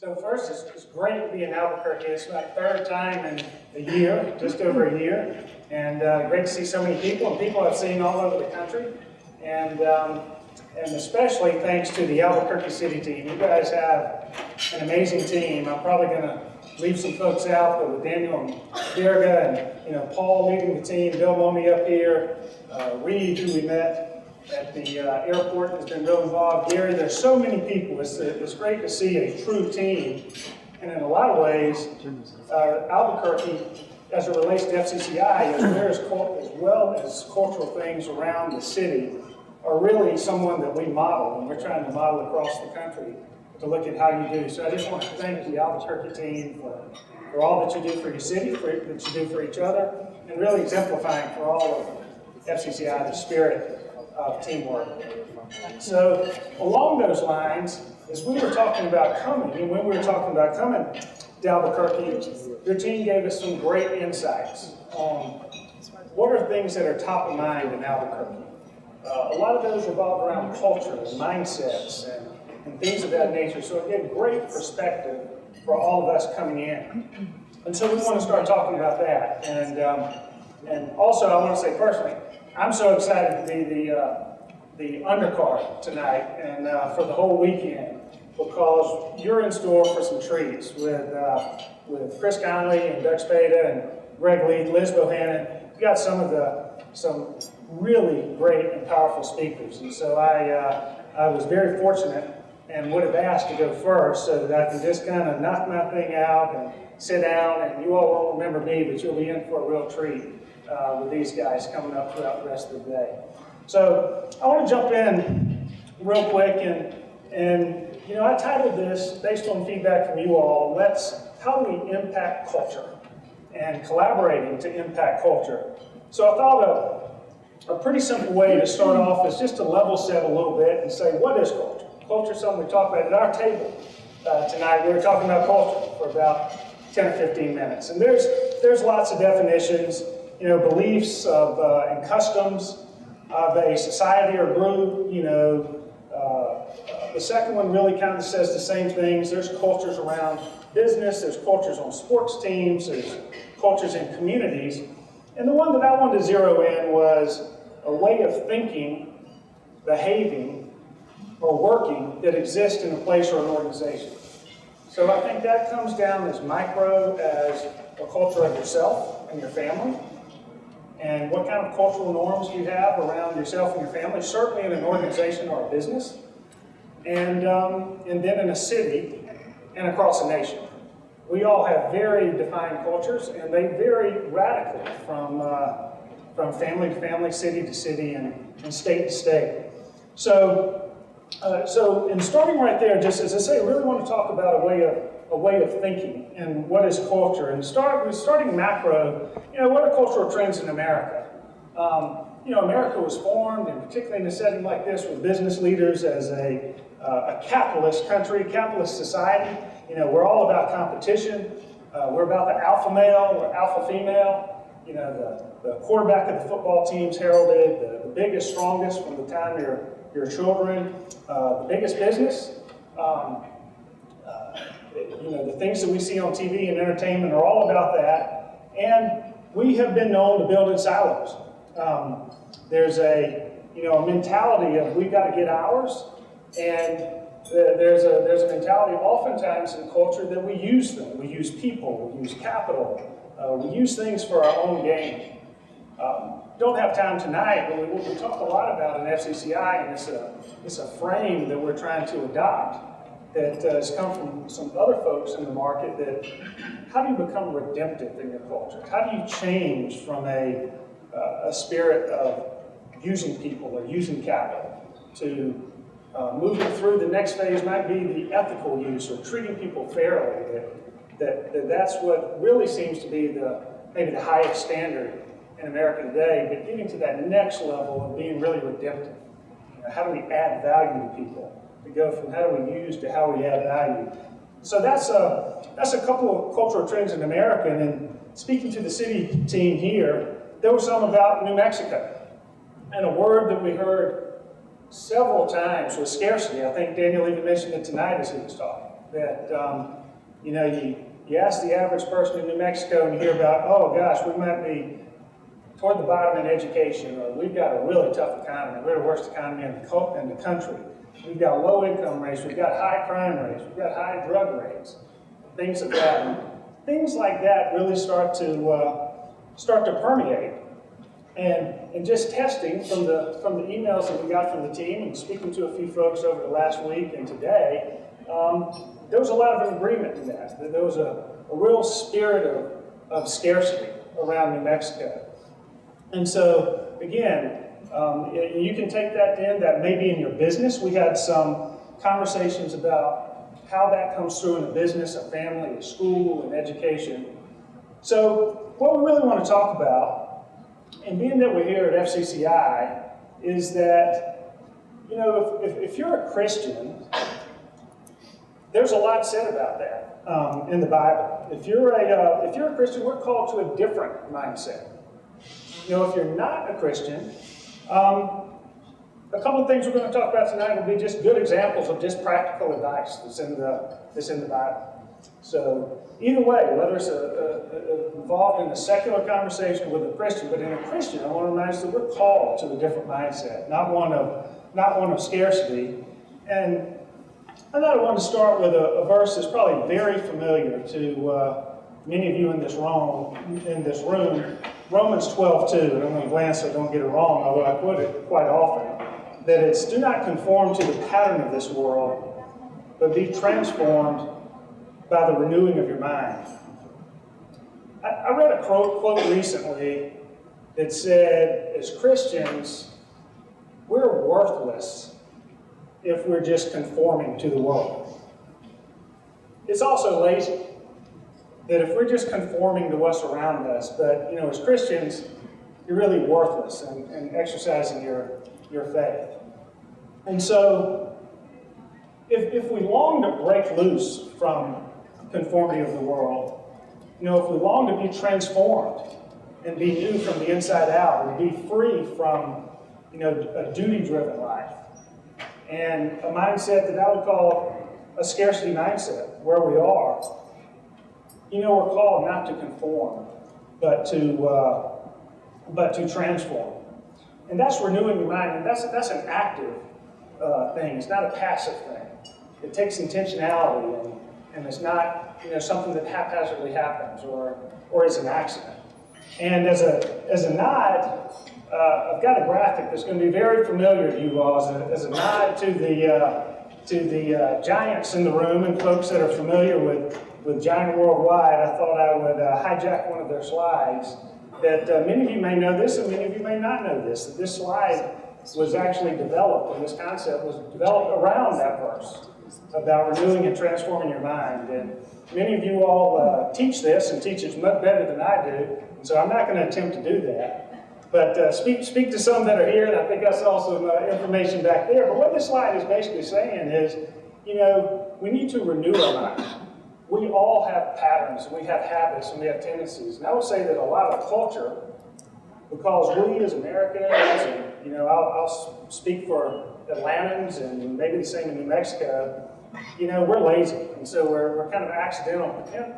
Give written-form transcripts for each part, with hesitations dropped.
So first, it's great to be in Albuquerque. It's my third time in a year, just over a year, and great to see so many people, and people I've seen all over the country, and especially thanks to the Albuquerque City team. You guys have an amazing team. I'm probably going to leave some folks out, but with Daniel and Virga and Paul leading the team, Bill Momey up here, Reed, who we met at the airport, has been real involved. Gary, there's so many people. It's great to see a true team. And in a lot of ways, Albuquerque, as it relates to FCCI, as well as cultural things around the city, are really someone that we model, and we're trying to model across the country to look at how you do. So I just want to thank the Albuquerque team for all that you do for your city, that you do for each other, and really exemplifying for all of FCCI the spirit of teamwork. So along those lines, as we were talking about coming, and when we were talking about coming to Albuquerque, your team gave us some great insights on what are things that are top of mind in Albuquerque. A lot of those revolve around culture and mindsets and things of that nature. So it gave great perspective for all of us coming in. And so we want to start talking about that. And also I want to say personally, I'm so excited to be the undercard tonight and for the whole weekend, because you're in store for some treats with Chris Conley and Doug Spada and Greg Lee, Liz Bohannon. We got some really great and powerful speakers, and so I was very fortunate and would have asked to go first so that I can just kind of knock my thing out and sit down, and you all won't remember me, but you'll be in for a real treat with these guys coming up throughout the rest of the day. So I want to jump in real quick, and I titled this based on feedback from you all, how do we impact culture and collaborating to impact culture. So I thought a pretty simple way to start off is just to level set a little bit and say, what is culture? Culture is something we talk about at our table tonight. We were talking about culture for about 10 or 15 minutes. And there's lots of definitions, beliefs and customs of a society or group. The second one really kind of says the same things. There's cultures around business, there's cultures on sports teams, there's cultures in communities. And the one that I wanted to zero in was a way of thinking, behaving, or working that exists in a place or an organization. So I think that comes down as micro as a culture of yourself and your family, and what kind of cultural norms you have around yourself and your family, certainly in an organization or a business, and then in a city and across a nation. We all have very defined cultures, and they vary radically from family to family, city to city, and state to state. So in starting right there, just as I say, I really want to talk about a way of thinking and what is culture. And starting macro, what are cultural trends in America? America was formed, and particularly in a setting like this, with business leaders as a capitalist country, capitalist society. We're all about competition. We're about the alpha male or alpha female. The quarterback of the football team's heralded the biggest, strongest from the time your children, the biggest business. The things that we see on TV and entertainment are all about that. And we have been known to build in silos. There's a mentality of we've got to get ours, and there's a mentality oftentimes in culture that we use them. We use people, we use capital, we use things for our own gain. Don't have time tonight, but we talk a lot about in FCCI, and it's a frame that we're trying to adopt that has come from some other folks in the market. That how do you become redemptive in your culture? How do you change from a spirit of using people or using capital to moving through the next phase might be the ethical use or treating people fairly. That's what really seems to be maybe the highest standard in America today, but getting to that next level of being really redemptive. How do we add value to people? To go from how do we use to how we add value. So that's a couple of cultural trends in America. And then speaking to the city team here, there was some about New Mexico. And a word that we heard several times was scarcity. I think Daniel even mentioned it tonight as he was talking. that, you ask the average person in New Mexico and you hear about, oh gosh, we might be toward the bottom in education, or we've got a really tough economy, we're the worst economy in the country. We've got low income rates, we've got high crime rates, we've got high drug rates, things of that. And things like that really start to permeate. And just testing from the emails that we got from the team and speaking to a few folks over the last week and today, there was a lot of agreement in that. There was a real spirit of scarcity around New Mexico. And so, again, you can take that in, that may be in your business. We had some conversations about how that comes through in a business, a family, a school, and education. So what we really want to talk about, and being that we're here at FCCI, is that, if you're a Christian, there's a lot said about that in the Bible. If you're a Christian, we're called to a different mindset. If you're not a Christian, a couple of things we're going to talk about tonight will be just good examples of just practical advice that's in the Bible. So either way, whether it's involved in a secular conversation with a Christian, but in a Christian, I want to remind us that we're called to a different mindset, not one of scarcity. And I thought I wanted to start with a verse that's probably very familiar to many of you in this room, Romans 12:2, and I'm going to glance so I don't get it wrong, although I quote it quite often, that it's, do not conform to the pattern of this world, but be transformed by the renewing of your mind. I read a quote recently that said, as Christians, we're worthless if we're just conforming to the world. It's also lazy that if we're just conforming to what's around us, but as Christians, you're really worthless in exercising your faith. And so, if we long to break loose from conformity of the world, if we long to be transformed and be new from the inside out, and be free from a duty-driven life, and a mindset that I would call a scarcity mindset, where we are, we're called not to conform, but to transform. And that's renewing your mind, and that's an active thing. It's not a passive thing. It takes intentionality, and it's not something that haphazardly happens or is an accident. And as a nod, I've got a graphic that's going to be very familiar to you all as a nod to the giants in the room and folks that are familiar with Giant Worldwide. I thought I would hijack one of their slides. That many of you may know this, and many of you may not know this. That this slide was actually developed, and this concept was developed around that verse about renewing and transforming your mind. And many of you all teach this and teach it much better than I do, and so I'm not going to attempt to do that. But speak to some that are here, and I think I saw some information back there. But what this slide is basically saying is, we need to renew our mind. We all have patterns, and we have habits, and we have tendencies. And I would say that a lot of culture, because we as Americans, and I'll speak for Atlantans and maybe the same in New Mexico, we're lazy. And so we're kind of accidental,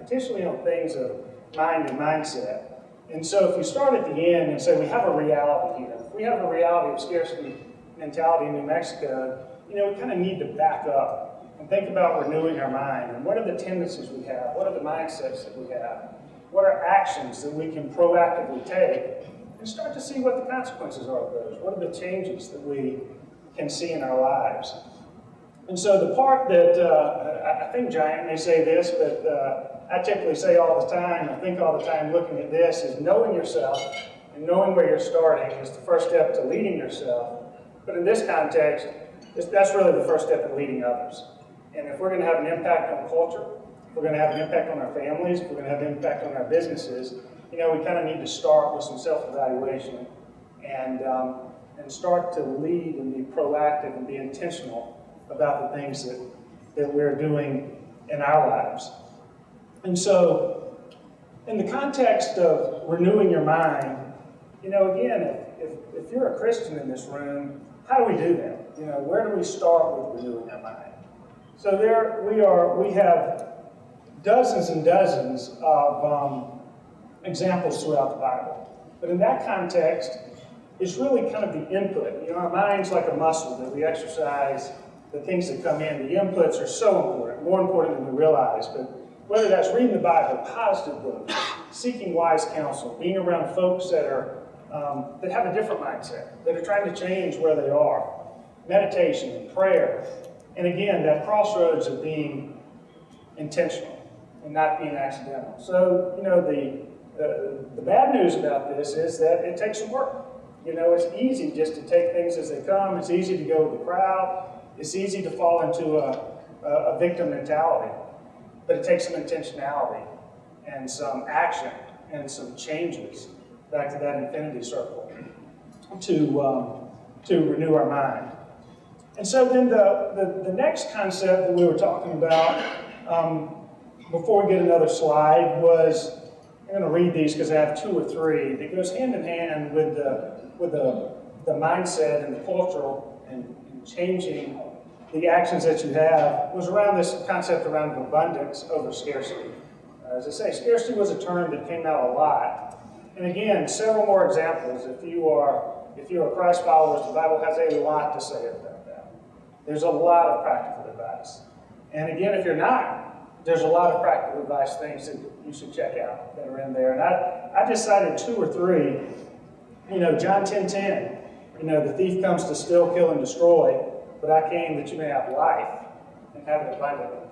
potentially on things of mind and mindset. And so if you start at the end and say we have a reality here, if we have a reality of scarcity mentality in New Mexico, we kind of need to back up and think about renewing our mind. And what are the tendencies we have? What are the mindsets that we have? What are actions that we can proactively take? And start to see what the consequences are of those. What are the changes that we can see in our lives? And so the part that, I think Giant may say this, but I typically say all the time, I think all the time looking at this, is knowing yourself and knowing where you're starting is the first step to leading yourself. But in this context, that's really the first step in leading others. And if we're going to have an impact on culture, if we're going to have an impact on our families, if we're going to have an impact on our businesses, we kind of need to start with some self-evaluation and start to lead and be proactive and be intentional about the things that we're doing in our lives. And so, in the context of renewing your mind, again, if you're a Christian in this room, how do we do that? Where do we start with renewing our mind? So there we have dozens and dozens of examples throughout the Bible. But in that context, it's really kind of the input. You know, our mind's like a muscle that we exercise, the things that come in. The inputs are so important, more important than we realize. But whether that's reading the Bible, positive books, seeking wise counsel, being around folks that are that have a different mindset, that are trying to change where they are, meditation and prayer, and again, that crossroads of being intentional and not being accidental. So, you know, the bad news about this is that it takes some work. You know, it's easy just to take things as they come. It's easy to go with the crowd. It's easy to fall into a victim mentality. But it takes some intentionality and some action and some changes, back to that infinity circle, to renew our mind. And so then the next concept that we were talking about, before we get another slide, was, I'm going to read these because I have two or three, that goes hand in hand with the mindset and the cultural and changing the actions that you have, was around this concept around abundance over scarcity. As I say, scarcity was a term that came out a lot. And again, several more examples. If you are Christ followers, the Bible has a lot to say about that. There's a lot of practical advice. And again, if you're not, there's a lot of practical advice things that you should check out that are in there. And I just cited two or three. You know, John 10:10. You know, the thief comes to steal, kill, and destroy, but I came that you may have life and have it abundantly.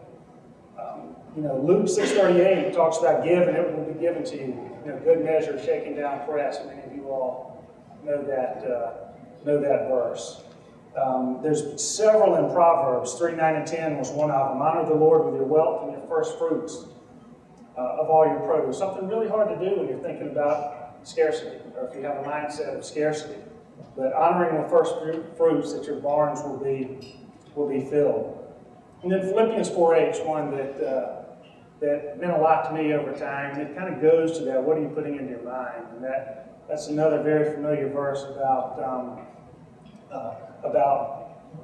You know, Luke 6:38 talks about give and it will be given to you. You know, good measure, shaken down, pressed. Many of you all know that verse. There's several in Proverbs. 3:9 and 10 was one of them. Honor the Lord with your wealth and your first fruits of all your produce. Something really hard to do when you're thinking about scarcity, or if you have a mindset of scarcity. But honoring the first fruits, that your barns will be filled. And then Philippians 4:8 is one that meant a lot to me over time. And it kind of goes to that, what are you putting into your mind? And that's another very familiar verse about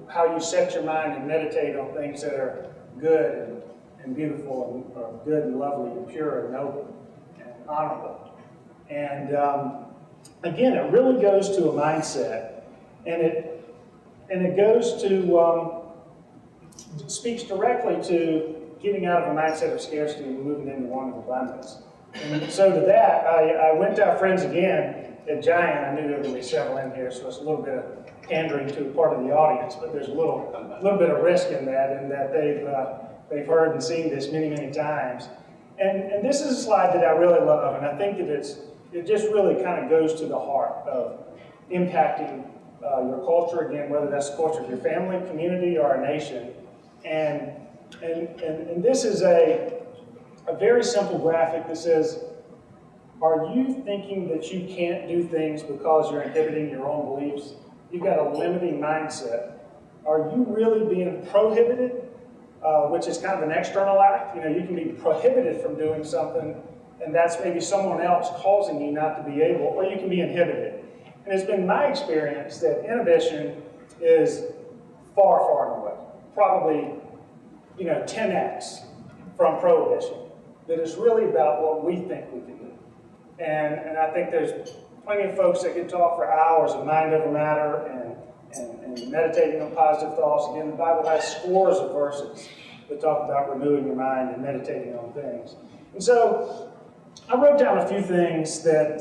how you set your mind and meditate on things that are good and beautiful, and or good and lovely and pure and noble and honorable. And again, it really goes to a mindset, and it goes to speaks directly to getting out of a mindset of scarcity and moving into one of abundance. And so to that, I went to our friends again at Giant. I knew there were going to be several in here, so it's a little bit of pandering to a part of the audience, but there's a little bit of risk in that they've heard and seen this many, many times. And this is a slide that I really love, and I think that it just really kind of goes to the heart of impacting your culture, again, whether that's the culture of your family, community, or a nation. And this is a very simple graphic that says, are you thinking that you can't do things because you're inhibiting your own beliefs? You've got a limiting mindset. Are you really being prohibited, which is kind of an external act? You know, you can be prohibited from doing something, and that's maybe someone else causing you not to be able, or you can be inhibited. And it's been my experience that inhibition is far, far away. Probably, 10x from prohibition. That is really about what we think we can do. And I think there's plenty of folks that can talk for hours of mind over matter and meditating on positive thoughts. Again, the Bible has scores of verses that talk about renewing your mind and meditating on things. And so I wrote down a few things that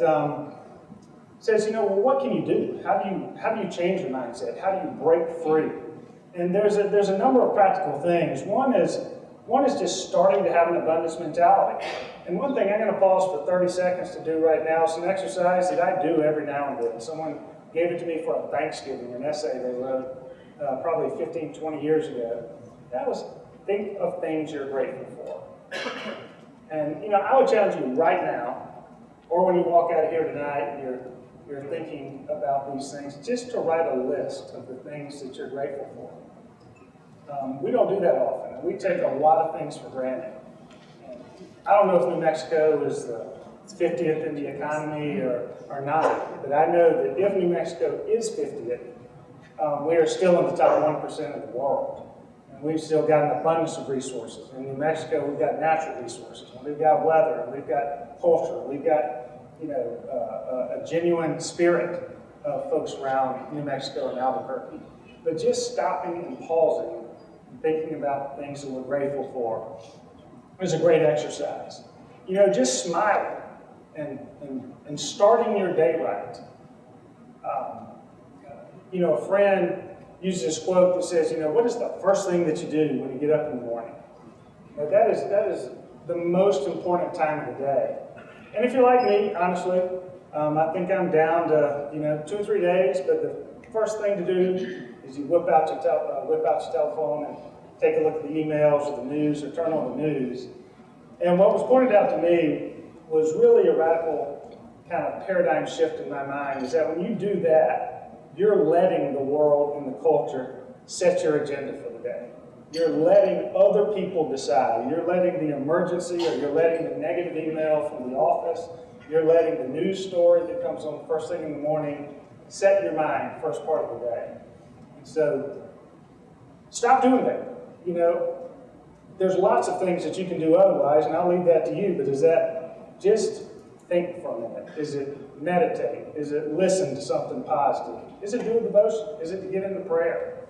says, well, what can you do? How do you change your mindset? How do you break free? And there's a number of practical things. One is just starting to have an abundance mentality. And one thing I'm going to pause for 30 seconds to do right now is an exercise that I do every now and then. Someone gave it to me for a Thanksgiving, an essay they wrote probably 15, 20 years ago. That was, think of things you're grateful for. And, I would challenge you right now, or when you walk out of here tonight and you're thinking about these things, just to write a list of the things that you're grateful for. We don't do that often, and we take a lot of things for granted. And I don't know if New Mexico is the 50th in the economy or not, but I know that if New Mexico is 50th, we are still in the top 1% of the world. And we've still got an abundance of resources. In New Mexico, we've got natural resources, and we've got weather, and we've got culture, we've got, you know, a genuine spirit of folks around New Mexico and Albuquerque. But just stopping and pausing and thinking about the things that we're grateful for is a great exercise. You know, just smiling and starting your day right. You know, a friend uses this quote that says, you know, what is the first thing that you do when you get up in the morning? You know, that is the most important time of the day. And if you're like me, honestly, I think I'm down to, you know, 2 or 3 days, but the first thing to do is you whip out your telephone and take a look at the emails or the news or turn on the news. And what was pointed out to me was really a radical kind of paradigm shift in my mind, is that when you do that, you're letting the world and the culture set your agenda for the day. You're letting other people decide. You're letting the emergency, or you're letting the negative email from the office. You're letting the news story that comes on the first thing in the morning set your mind first part of the day. And so stop doing that. You know, there's lots of things that you can do otherwise, and I'll leave that to you, but is that just think for a minute? Is it meditate? Is it listen to something positive? Is it do a devotion? Is it to get into prayer?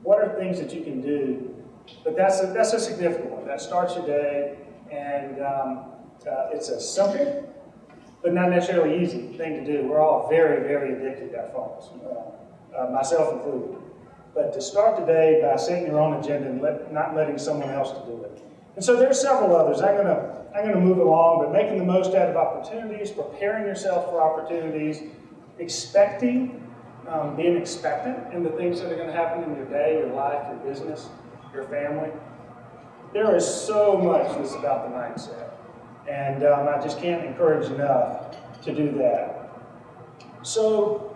What are things that you can do? But that's a significant one. That starts your day, and it's a simple, but not necessarily easy thing to do. We're all very, very addicted to our phones, myself included. But to start the day by setting your own agenda and not letting someone else to do it. And so there's several others. I'm gonna move along, but making the most out of opportunities, preparing yourself for opportunities, expecting, being expectant in the things that are going to happen in your day, your life, your business, your family. There is so much that's about the mindset, and I just can't encourage enough to do that. So,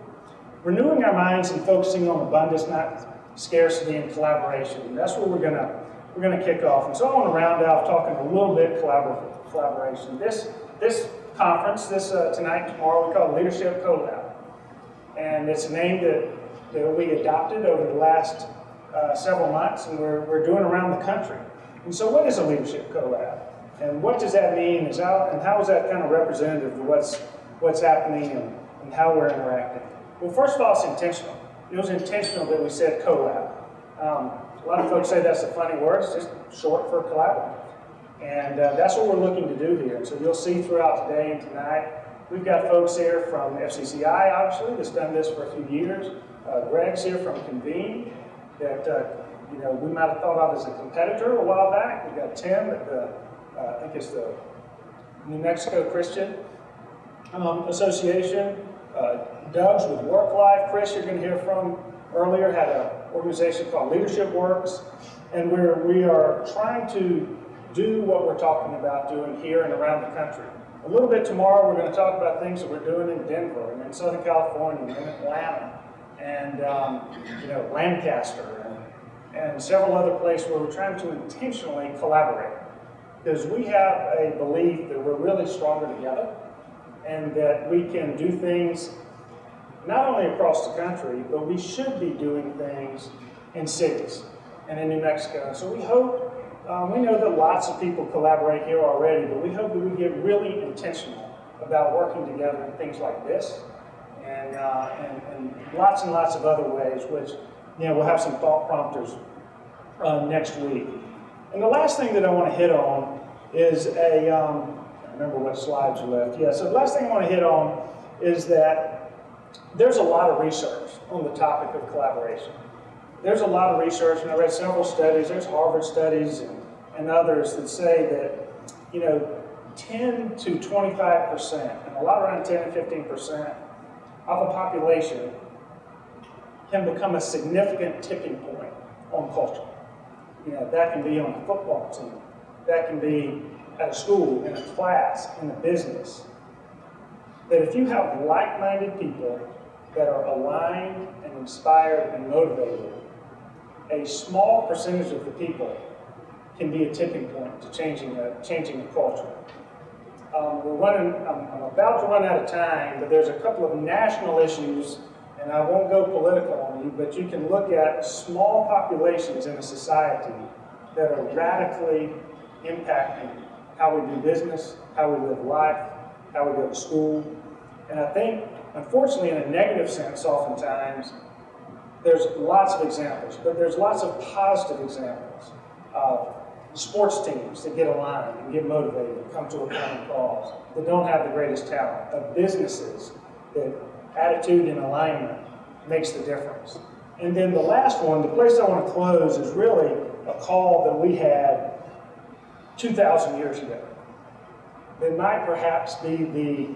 renewing our minds and focusing on abundance, not scarcity, and collaboration. And that's where we're gonna kick off. And so I want to round out talking a little bit collaboration. This conference, tonight and tomorrow, we call Leadership Collab. And it's a name that we adopted over the last several months, and we're doing around the country. And so what is a Leadership Collab? And what does that mean? And how is that kind of representative of what's happening and how we're interacting? Well, first of all, it's intentional. It was intentional that we said collab. A lot of folks say that's a funny word. It's just short for collaborative. And that's what we're looking to do here. And so you'll see throughout today and tonight, we've got folks here from FCCI, obviously, that's done this for a few years. Greg's here from Convene, that you know, we might have thought of as a competitor a while back. We've got Tim at I think it's the New Mexico Christian Association. Doug's with Work Life. Chris, you're going to hear from earlier, had an organization called Leadership Works, and we are trying to do what we're talking about doing here and around the country. A little bit tomorrow, we're going to talk about things that we're doing in Denver and in Southern California and in Atlanta and you know, Lancaster and several other places where we're trying to intentionally collaborate, because we have a belief that we're really stronger together and that we can do things not only across the country, but we should be doing things in cities and in New Mexico. So we hope, we know that lots of people collaborate here already, but we hope that we get really intentional about working together in things like this and lots and lots of other ways, which, you know, we'll have some thought prompters next week. And the last thing that I want to hit on is I remember what slides you left. Yeah, so the last thing I want to hit on is that there's a lot of research on the topic of collaboration. There's a lot of research, and I read several studies. There's Harvard studies and others that say that, you know, 10 to 25%, and a lot around 10 and 15% of a population can become a significant tipping point on culture. You know, that can be on a football team. That can be at a school, in a class, in a business. That if you have like-minded people that are aligned and inspired and motivated, a small percentage of the people can be a tipping point to changing a culture. I'm about to run out of time, but there's a couple of national issues And I won't go political on you, but you can look at small populations in a society that are radically impacting how we do business, how we live life, how we go to school. And I think, unfortunately, in a negative sense, oftentimes, there's lots of examples, but there's lots of positive examples of sports teams that get aligned and get motivated and come to a common cause, that don't have the greatest talent, of businesses that attitude and alignment makes the difference. And then the last one, the place I want to close, is really a call that we had 2,000 years ago. That might perhaps be the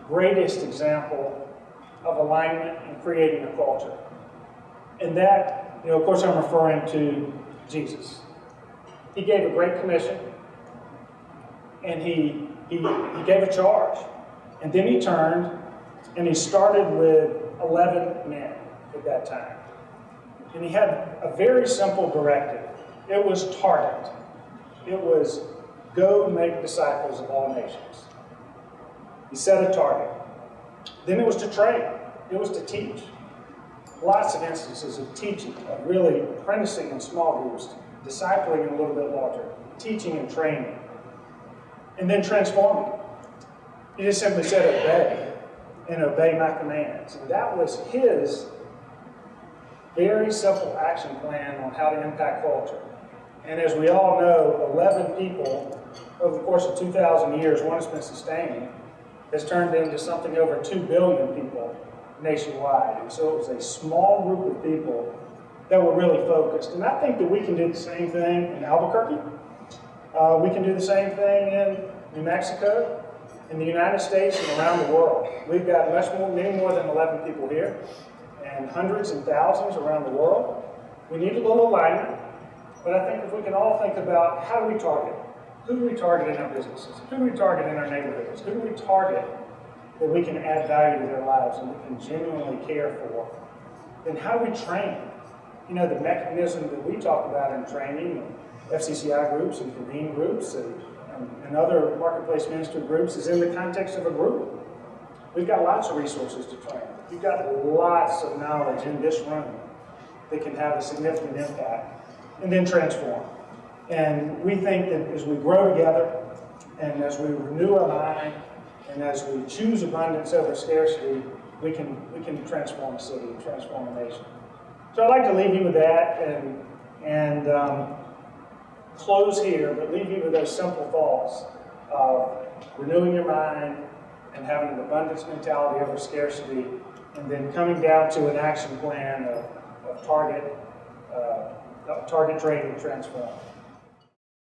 greatest example of alignment and creating a culture. And that, of course, I'm referring to Jesus. He gave a great commission, and he gave a charge. And then he turned, and he started with 11 men at that time. And he had a very simple directive. It was target. It was go make disciples of all nations. He set a target. Then it was to train. It was to teach. Lots of instances of teaching, of really apprenticing in small groups, discipling in a little bit larger, teaching and training, and then transforming. He just simply said, obey, and obey my commands. And that was his very simple action plan on how to impact culture. And as we all know, 11 people over the course of 2,000 years, one has been sustaining, has turned into something over 2 billion people nationwide. And so it was a small group of people that were really focused. And I think that we can do the same thing in Albuquerque. We can do the same thing in New Mexico, in the United States, and around the world. We've got many more than 11 people here, and hundreds and thousands around the world. We need a little alignment, but I think if we can all think about how do we target? Who do we target in our businesses? Who do we target in our neighborhoods? Who do we target that we can add value to their lives and we can genuinely care for? Then how do we train? The mechanism that we talk about in training, FCCI groups and convene groups and other marketplace minister groups, is in the context of a group. We've got lots of resources to train. We've got lots of knowledge in this room that can have a significant impact, and then transform. And we think that as we grow together, and as we renew our mind, and as we choose abundance over scarcity, we can transform a city and transform a nation. So I'd like to leave you with that and close here, but leave you with those simple thoughts of renewing your mind and having an abundance mentality over scarcity, and then coming down to an action plan of target, training, transform.